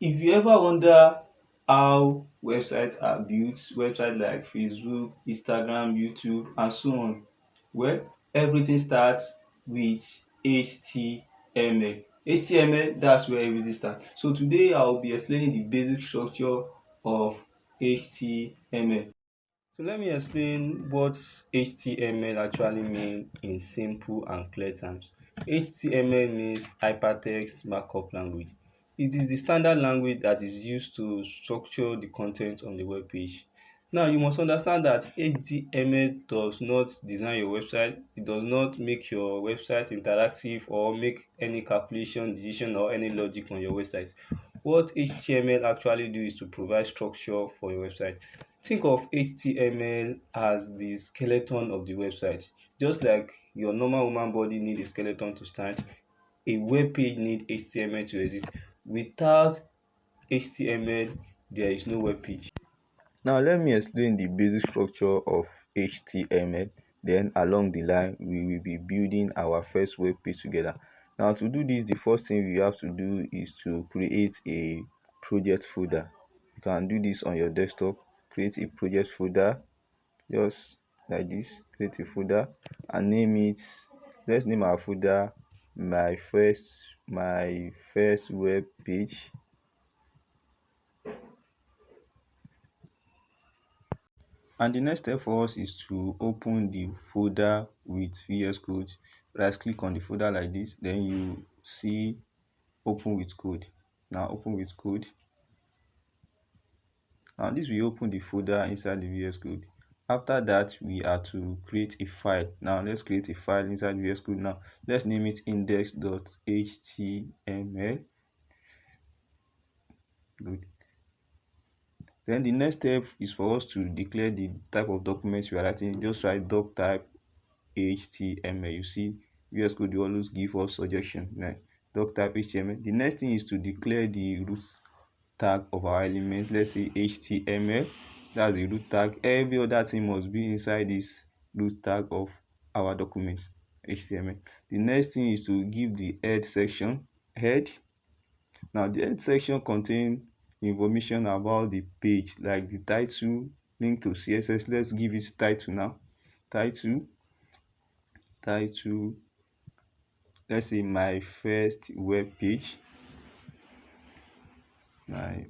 If you ever wonder how websites are built, websites like Facebook, Instagram, YouTube and so on, well, everything starts with HTML. HTML, that's where everything starts. So today I will be explaining the basic structure of HTML. So let me explain what HTML actually means in simple and clear terms. HTML means Hypertext Markup Language. It is the standard language that is used to structure the content on the web page. Now you must understand that HTML does not design your website, it does not make your website interactive or make any calculation, decision or any logic on your website. What HTML actually do is to provide structure for your website. Think of HTML as the skeleton of the website. Just like your normal human body need a skeleton to stand, a web page need HTML to exist. Without HTML, there is no web page. Now let me explain the basic structure of HTML. Then along the line, we will be building our first web page together. Now to do this, the first thing we have to do is to create a project folder. You can do this on your desktop. Create a project folder just like this. Create a folder and name it. Let's name our folder my first web page. And the next step for us is to open the folder with VS Code. Right click on the folder like this, then you see open with code. Now open with code. Now this will open the folder inside the VS Code. After that, we are to create a file. Now let's create a file inside VS Code. Now let's name it index.html. Good. Then the next step is for us to declare the type of documents we are writing. Just write doctype HTML. You see, VS Code will always give us suggestion. Like doctype HTML. The next thing is to declare the root tag of our element. Let's say HTML. That's the root tag. Every other thing must be inside this root tag of our document HTML. The next thing is to give the head section head. Now the head section contains information about the page, like the title, link to CSS. Let's give it title now. Title, let's say my first web page. My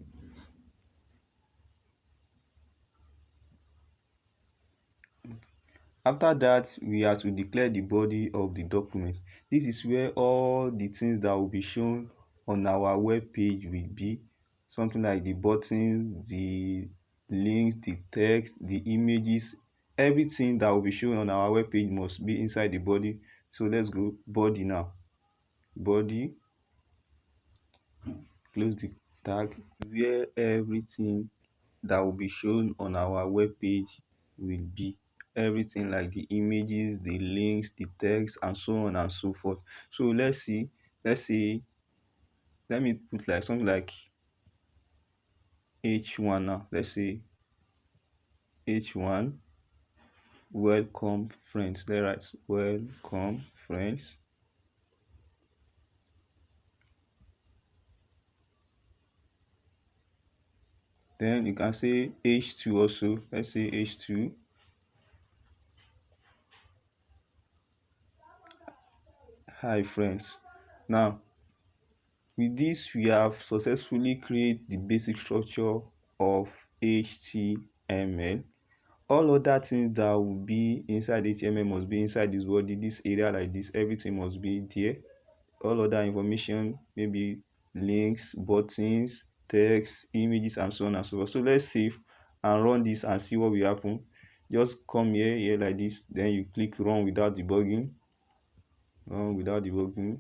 After that, we are to declare the body of the document. This is where all the things that will be shown on our web page will be. Something like the buttons, the links, the text, the images, everything that will be shown on our web page must be inside the body. So let's go body now. Body, close the tag, where everything that will be shown on our web page will be. Everything like the images, the links, the text and so on and so forth. So let's say let me put like something like h1 now. Let's say h1 welcome friends. Let's write welcome friends. Then you can say h2 also. Let's say h2 hi friends. Now with this, we have successfully created the basic structure of HTML. All other things that will be inside HTML must be inside this body, this area like this. Everything must be there. All other information, maybe links, buttons, text, images, and so on and so forth. So let's save and run this and see what will happen. Just come here like this. Then you click run without debugging. Run without debugging.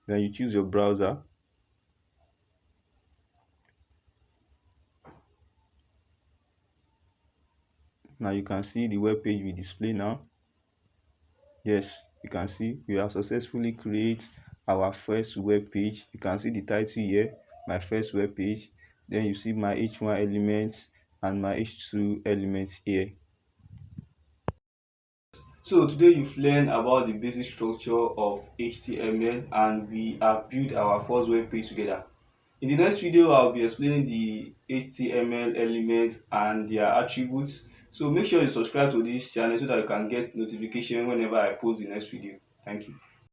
Then you choose your browser. Now you can see the web page will display now. Yes, you can see we have successfully created our first web page. You can see the title here, my first web page. Then you see my h1 elements and my h2 elements here. So today you've learned about the basic structure of HTML and we have built our first web page together. In the next video, I'll be explaining the HTML elements and their attributes. So make sure you subscribe to this channel so that you can get notification whenever I post the next video. Thank you.